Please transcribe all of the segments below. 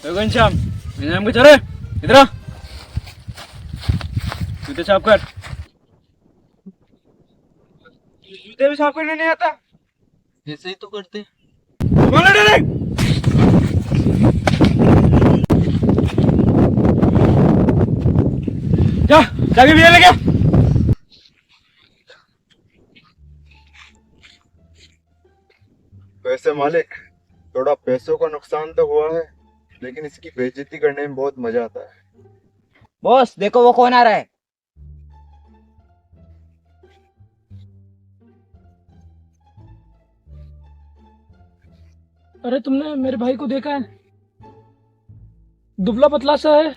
घनश्याम घनश्याम को चले इधर आ। जूते साफ कर। जूते भी साफ करने नहीं आता? ऐसे ही तो करते। बोलो डायरेक्ट। जा जाके भी लेके। वैसे मालिक, थोड़ा पैसों का नुकसान तो हुआ है, लेकिन इसकी बेइज्जती करने में बहुत मजा आता है। बॉस देखो वो कौन आ रहा है। अरे तुमने मेरे भाई को देखा है? दुबला पतला सा है।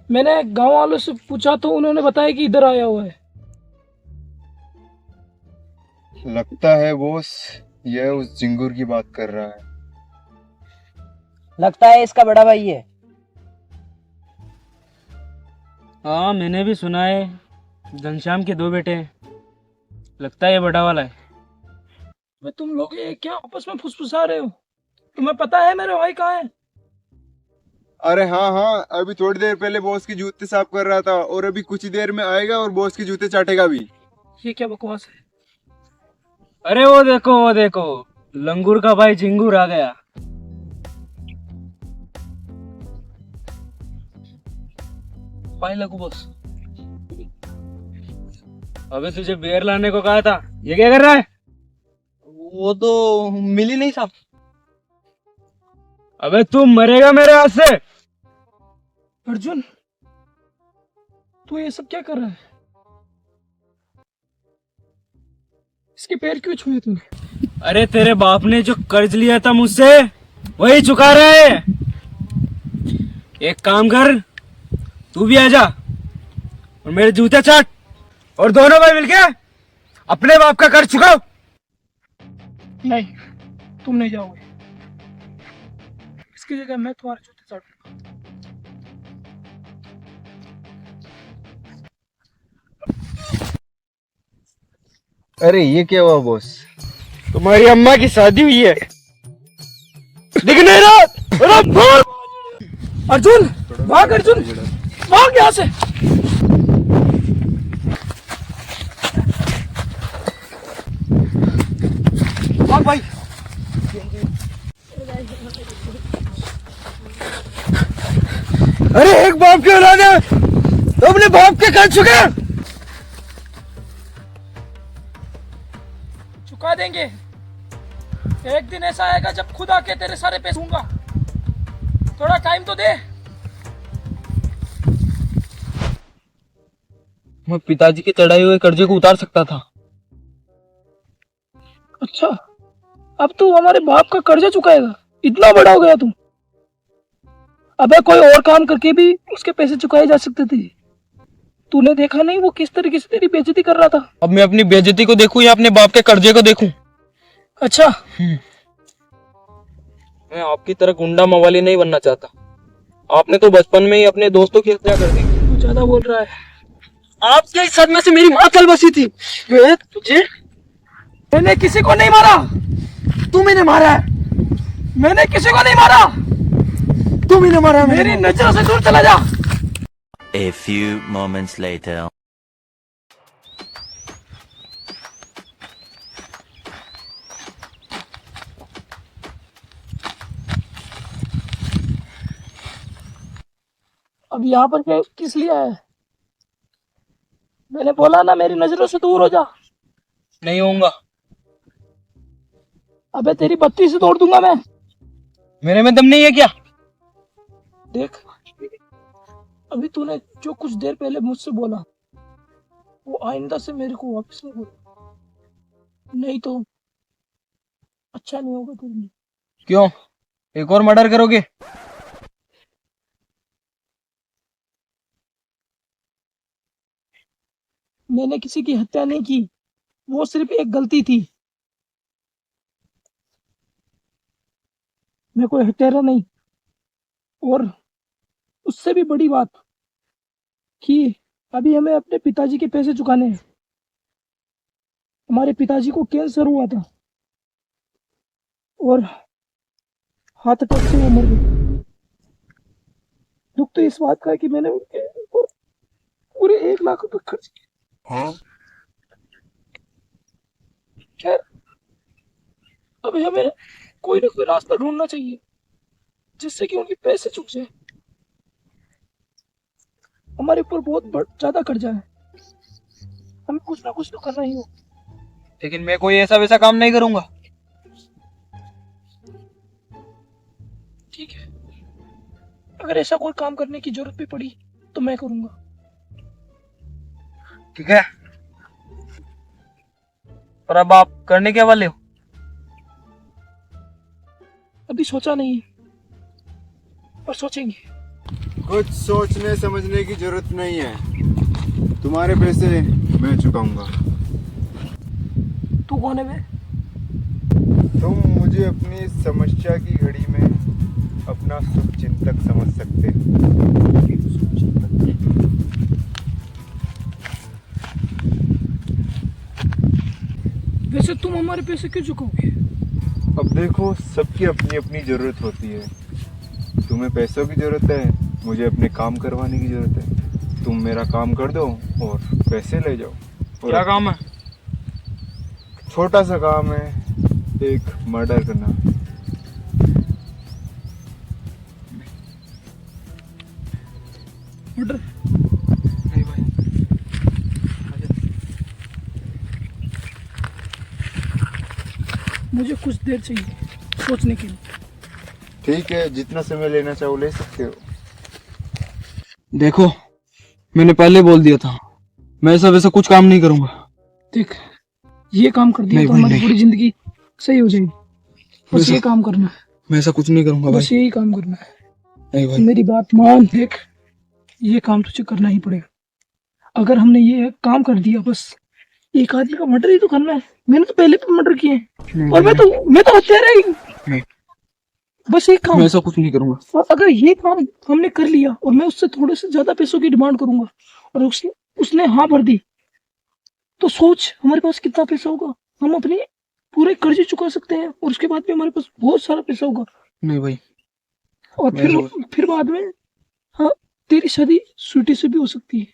मैंने गांव वालों से पूछा तो उन्होंने बताया कि इधर आया हुआ है। लगता है बॉस, यह उस झिंगुर की बात कर रहा है। लगता है इसका बड़ा भाई है। हाँ मैंने भी सुना है, घनश्याम के 2 बेटे हैं। लगता है ये बड़ा वाला है। वे तुम लोग ये क्या आपस में फुसफुसा रहे हो? तुम्हें पता है मेरे भाई कहाँ है? अरे हाँ हाँ, अभी थोड़ी देर पहले बॉस के जूते साफ कर रहा था, और अभी कुछ ही देर में आएगा और बॉस के जूते चाटेगा भी। ये क्या बकवास है? अरे वो देखो लंगूर का भाई झिंगूर आ गया। भाई लगू बॉस। अबे तुझे बेर लाने को कहा था, ये क्या कर रहा है? वो तो मिल ही नहीं साहब। अबे तू मरेगा मेरे हाथ से। अर्जुन तू ये सब क्या कर रहा है? इसके पैर क्यों छुए तूने? अरे तेरे बाप ने जो कर्ज लिया था मुझसे वही चुका रहा है। एक काम कर, तू भी आ जा और मेरे जूते चाट, और दोनों भाई मिलके अपने बाप का कर्ज चुकाओ। नहीं, तुम नहीं जाओगे। इसकी जगह मैं तुम्हारे जूते चाटूंगा। अरे ये क्या हुआ बॉस? तुम्हारी अम्मा की शादी हुई है, दिख नहीं रहा? अरे भाग! अर्जुन भाग, अर्जुन भाग यहाँ से। भाग भाई। अरे एक बाप की औलाद है तो अपने बाप के कर्ज चुका। चुका देंगे। एक दिन ऐसा आएगा जब खुद आके तेरे सारे पैसे दूंगा। थोड़ा टाइम तो दे। मैं पिताजी के चढ़ाए हुए कर्जे को उतार सकता था। अच्छा, अब तू हमारे बाप का कर्जा चुकाएगा? इतना बड़ा हो गया तू? अबे कोई और काम करके भी उसके पैसे चुकाए जा सकते थे। तूने देखा नहीं वो किस तरीके से तेरी बेइज्जती कर रहा था? अब मैं अपनी बेइज्जती को देखूं या अपने बाप के कर्जे को देखूं? अच्छा, मैं आपकी तरह गुंडा मवाली नहीं बनना चाहता। आपने तो बचपन में ही अपने दोस्तों की हत्या कर दी। तू ज्यादा बोल रहा है। आपके इस सदमे से मेरी माँ कल बसी थी। तुझे मैंने किसी को नहीं मारा। तू मैंने मारा है। मैंने किसी को नहीं मारा। तू मैंने मारा। मेरी नजरों से दूर चला जा। A few moments later. अब यहाँ पर किस लिए आया है? मैंने बोला ना मेरी नजरों से दूर हो जा। नहीं होऊंगा। अबे तेरी बत्ती से तोड़ दूंगा मैं। मेरे में दम नहीं है क्या? देख, अभी तूने जो कुछ देर पहले मुझसे बोला वो आइंदा से मेरे को वापस नहीं बोला, नहीं तो अच्छा नहीं होगा तेरे लिए। क्यों? एक और मर्डर करोगे? मैंने किसी की हत्या नहीं की, वो सिर्फ एक गलती थी। मैं कोई हत्यारा नहीं। और उससे भी बड़ी बात कि अभी हमें अपने पिताजी के पैसे चुकाने हैं। हमारे पिताजी को कैंसर हुआ था और हार्ट अटैक से वो मर गए। तो इस बात का है कि मैंने उनके ऊपर पूरे 1 लाख रुपए खर्च किए। खैर, अभी हमें कोई ना कोई रास्ता ढूंढना चाहिए जिससे कि उनके पैसे चुक जाए। हमारे ऊपर बहुत ज्यादा कर्जा है, हमें कुछ ना कुछ तो करना ही हो। लेकिन मैं कोई ऐसा वैसा काम नहीं करूंगा। ठीक है, अगर ऐसा कोई काम करने की जरूरत भी पड़ी तो मैं करूंगा। ठीक है, पर अब आप करने के वाले हो? अभी सोचा नहीं है, पर सोचेंगे। कुछ सोचने समझने की जरूरत नहीं है, तुम्हारे पैसे मैं चुकाऊंगा। तू कौन है बे? तुम मुझे अपनी समस्या की घड़ी में अपना शुभ चिंतक समझ सकते हो। वैसे तुम हमारे पैसे क्यों चुकाओगे? अब देखो, सबकी अपनी अपनी जरूरत होती है। तुम्हें पैसों की जरूरत है, मुझे अपने काम करवाने की जरूरत है। तुम मेरा काम कर दो और पैसे ले जाओ। और क्या काम है? छोटा सा काम है, एक मर्डर करना। ऑर्डर? नहीं भाई, मुझे कुछ देर चाहिए सोचने के लिए। ठीक है, जितना समय लेना चाहो ले सकते हो। देखो, मैंने पहले बोल दिया था, मैं ऐसा वैसा कुछ काम नहीं करूंगा। देख, ये काम कर दिया नहीं तो भाई, हमारी नहीं। पूरी जिंदगी सही हो जाएगी। बस वैसा- ये काम करना है, मैं ऐसा कुछ नहीं करूंगा बस भाई। यही काम करना है। नहीं भाई, मेरी बात मान। देख, ये काम तुझे करना ही पड़ेगा। अगर हमने ये काम कर दिया, बस एक आदमी का मर्डर ही तो करना है। मैंने तो पहले भी मर्डर किए हैं और मैं तो हत्यारा ही हूँ। नहीं। बस एक काम। मैं ऐसा कुछ नहीं करूंगा। और अगर ये काम हमने कर लिया और मैं उससे थोड़े से ज्यादा पैसों की डिमांड करूंगा और उसने हाँ भर दी, तो सोच हमारे पास कितना पैसा होगा। हम अपने पूरे कर्जे चुका सकते हैं और उसके बाद भी हमारे पास बहुत सारा पैसा होगा। नहीं भाई, और फिर बाद में हाँ, तेरी शादी स्वीटी से भी हो सकती है।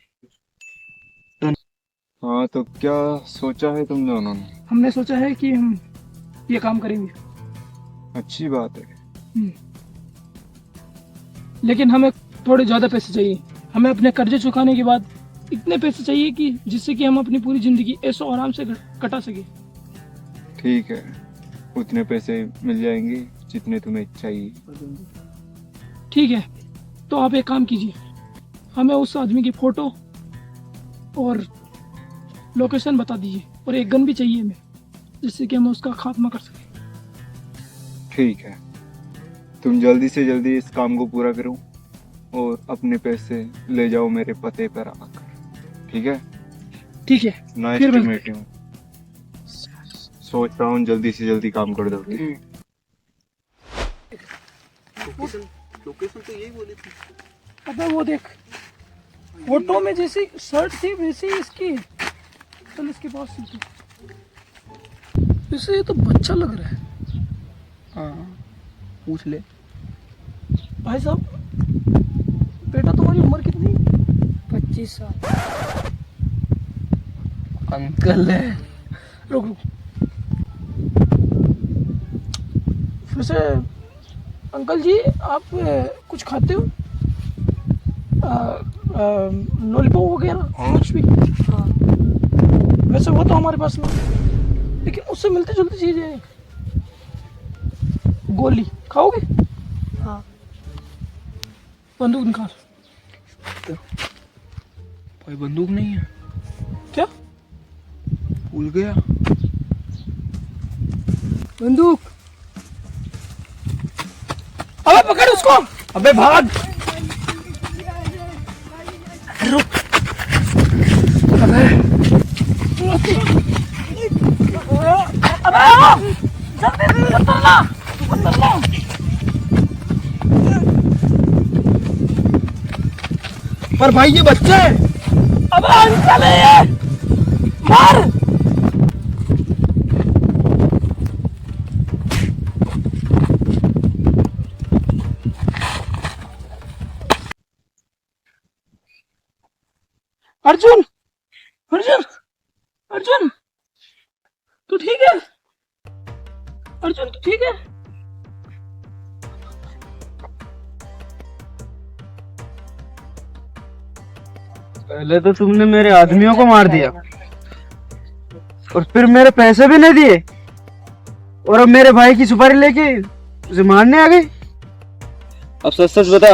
हाँ, तो क्या सोचा है तुम दोनों ने? हमने सोचा है कि हम ये काम करेंगे, अच्छी बात है। लेकिन हमें थोड़े ज्यादा पैसे चाहिए। हमें अपने कर्जे चुकाने के बाद इतने पैसे चाहिए कि जिससे कि हम अपनी पूरी जिंदगी ऐशो आराम से कटा सके। ठीक है, उतने पैसे मिल जाएंगे जितने तुम्हें चाहिए। ठीक है, तो आप एक काम कीजिए, हमें उस आदमी की फोटो और लोकेशन बता दीजिए और एक गन भी चाहिए हमें, जिससे कि हम उसका खात्मा कर सकें। ठीक है, तुम जल्दी से जल्दी इस काम को पूरा करो और अपने पैसे ले जाओ मेरे पते पर आकर। ठीक है? ठीक है, नाइस फिर टू मिलते मीट यू। सोच रहा हूँ जल्दी से जल्दी काम कर दो। अबे वो देख, फोटो में जैसी शर्ट थी वैसी इसकी। चल इसके पास सीखी। वैसे ये तो बच्चा लग रहा है। हाँ, पूछ ले। भाई साहब, बेटा तुम्हारी उम्र कितनी? 25 साल। अंकल है। रुक रुक। वैसे अंकल जी, आप कुछ खाते हो? लॉलीपॉप वगैरह कुछ भी? हाँ। वैसे वो तो हमारे पास नहीं, लेकिन उससे मिलती जुलती चीजें हैं। गोली खाओगे? हाँ। बंदूक निकाल। भाई बंदूक नहीं है। क्या? भूल गया। बंदूक? अबे पकड़ उसको। अबे भाग। रुक। अबे जल्दी उतरना, उतरना। पर भाई ये बच्चा है। अबे अंकल है ये, मार। अर्जुन, अर्जुन, अर्जुन, तू ठीक है? अर्जुन तू ठीक है? पहले तो तुमने मेरे आदमियों को मार दिया और फिर मेरे पैसे भी नहीं दिए, और अब मेरे भाई की सुपारी लेके उसे मारने आ गए। अब सच सच बता,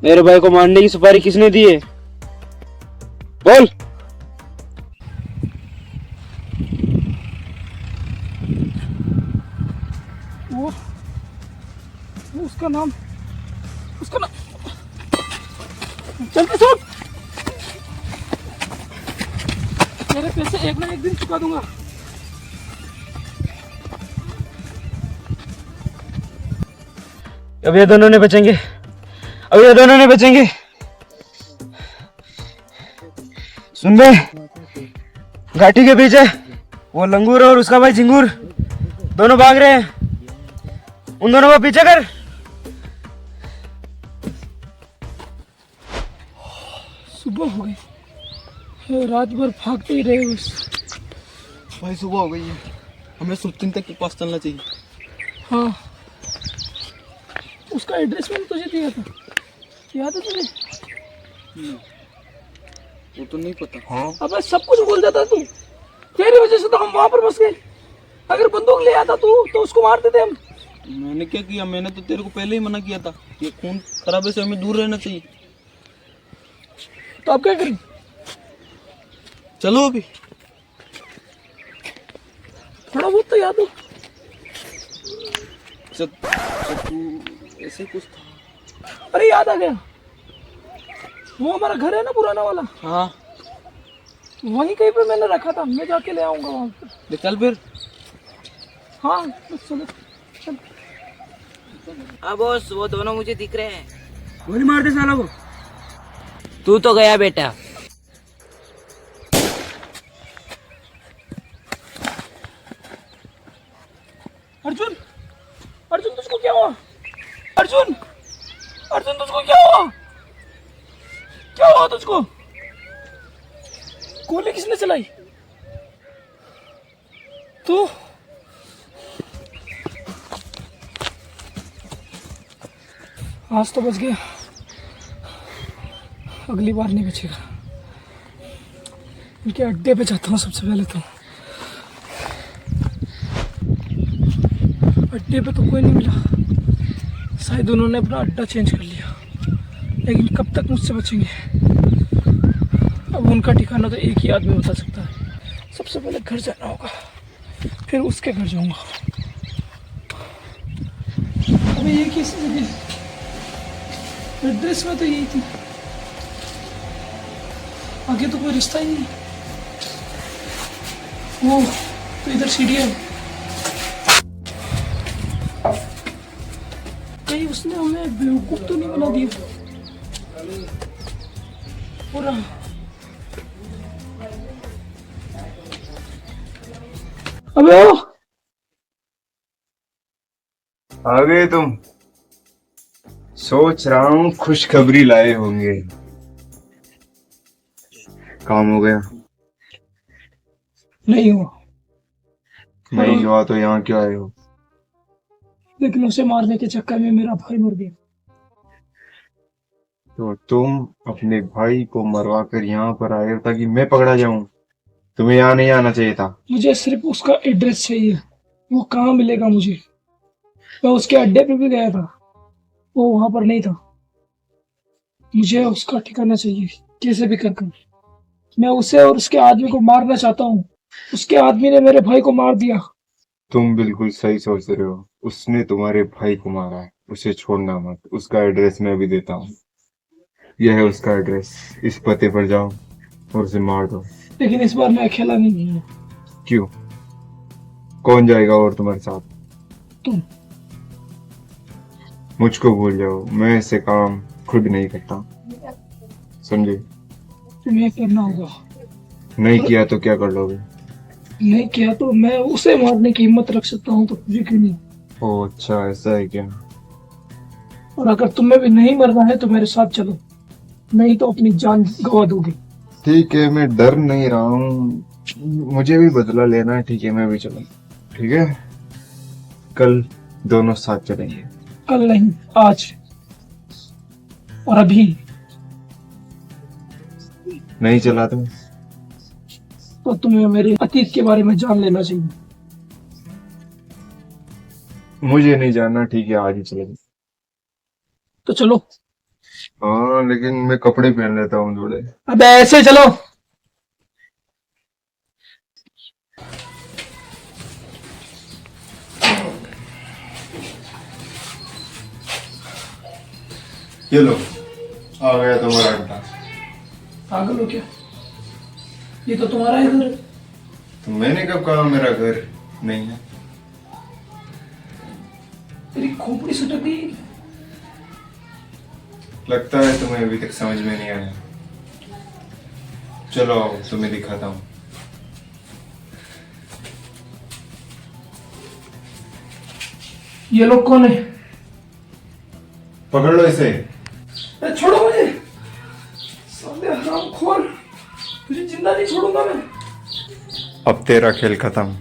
मेरे भाई को मारने की सुपारी किसने दी है? बोल। वो उसका नाम जल्दी सुन, मेरे पैसे एक ना एक दिन चुका दूंगा। अब ये दोनों नहीं बचेंगे, अब ये दोनों नहीं बचेंगे। सुन बे, घाटी के पीछे वो लंगूर और उसका भाई झिंगूर दोनों भाग रहे हैं, उन दोनों को पीछे कर। सुबह हो गई, रात भर भागते ही रहे बस। भाई सुबह हो गई है, हमें सुप्तीन तक के पास चलना चाहिए। हाँ, उसका एड्रेस मैंने तुझे दिया था, याद है तुझे? वो तो नहीं पता। हाँ अबे सब कुछ भूल जाता तू, तेरी वजह से तो हम वहां पर फंस गए। अगर बंदूक ले आता तू तो उसको मार देते हम। मैंने क्या किया? मैंने तो तेरे को पहले ही मना किया था, ये खून खराबे से हमें दूर रहना चाहिए। तो अब क्या करें? चलो अभी। थोड़ा बहुत तो याद हो। तू ऐसे कुछ था। अरे याद आ गया, वो हमारा घर है ना पुराना वाला, हाँ वहीं कहीं पे मैंने रखा था, मैं जाके ले आऊंगा वहां पे। चल फिर। हाँ बस चलो चल। हाँ बॉस, वो दोनों मुझे दिख रहे हैं। गोली मार दे साला को। तू तो गया बेटा। अर्जुन, अर्जुन तुझको क्या हुआ? अर्जुन, अर्जुन तुझको क्या हुआ? क्या हुआ तुझको? गोली किसने चलाई? तू? आज तो बच गया, अगली बार नहीं बचेगा। इनके अड्डे पे जाता हूँ सबसे पहले तो। अड्डे पे तो कोई नहीं मिला, शायद उन्होंने अपना अड्डा चेंज कर लिया, लेकिन कब तक मुझसे बचेंगे? अब उनका ठिकाना तो एक ही आदमी बता सकता है। सबसे पहले घर जाना होगा, फिर उसके घर जाऊंगा। अबे ये किस जगह? एड्रेस में तो यही थी, आगे तो कोई रिश्ता ही नहीं। वो तो इधर सीढ़ी है, कहीं उसने हमें बेवकूफ तो नहीं बना दिया? पूरा अबे ओ आ गए तुम? सोच रहा हूँ खुशखबरी लाए होंगे। काम हो गया? नहीं हुआ, नहीं हुआ तो यहाँ क्यों आए हो? लेकिन उसे मारने के चक्कर में मेरा भाई मर गया। तो तुम अपने भाई को मरवा कर यहाँ पर आए हो ताकि मैं पकड़ा जाऊं? तुम्हें यहाँ नहीं आना चाहिए था। मुझे सिर्फ उसका एड्रेस चाहिए, वो कहाँ मिलेगा मुझे? मैं उसके अड्डे पे भी गया था, वो वहां पर नहीं था। मुझे उसका ठिकाना चाहिए, कैसे भी कर। मैं उसे और उसके आदमी को मारना चाहता हूँ। उसके आदमी ने मेरे भाई को मार दिया। तुम बिल्कुल सही सोच रहे हो, उसने तुम्हारे भाई को मारा है, उसे छोड़ना मत। उसका एड्रेस मैं भी देता हूँ, यह है उसका एड्रेस। इस पते पर जाओ और उसे मार दो। लेकिन इस बार मैं अकेला नहीं हूँ। क्यों? कौन जाएगा और तुम्हारे साथ? तुम। मुझको भूल जाओ, मैं ऐसे काम खुद नहीं करता, समझे? तुम्हें करना होगा। नहीं किया तो क्या कर लोगे? नहीं किया तो मैं उसे मारने की हिम्मत रख सकता हूँ, तो तुझे क्यों नहीं? ओह अच्छा, ऐसा है क्या? और अगर तुम्हें भी नहीं मरना है तो मेरे साथ चलो, नहीं तो अपनी जान गवा दोगे। ठीक है, मैं डर नहीं रहा हूँ, मुझे भी बदला लेना है। ठीक है, मैं भी चलूँ। ठीक है, कल दोनों साथ चलेंगे। कल नहीं, आज और अभी। नहीं चला तुम? तो तुम्हें मेरे अतीत के बारे में जान लेना चाहिए। मुझे नहीं जानना। ठीक है, आज ही चलेंगे। तो चलो। हाँ, लेकिन मैं कपड़े पहन लेता हूँ थोड़े। अब ऐसे चलो। ये लो, आ गया तुम्हारा अड्डा। पागल हो क्या? ये तो तुम्हारा ही घर है। तो मैंने कब कहा मेरा घर नहीं है? तेरी खोपड़ी सटक गई। लगता है तुम्हें अभी तक समझ में नहीं आया। चलो आओ, तुम्हें दिखाता हूँ। ये लोग कौन है? पकड़ लो इसे। अरे छोड़ो मुझे, साले हरामखोर, तुझे जिंदा नहीं छोड़ूंगा मैं। अब तेरा खेल खत्म।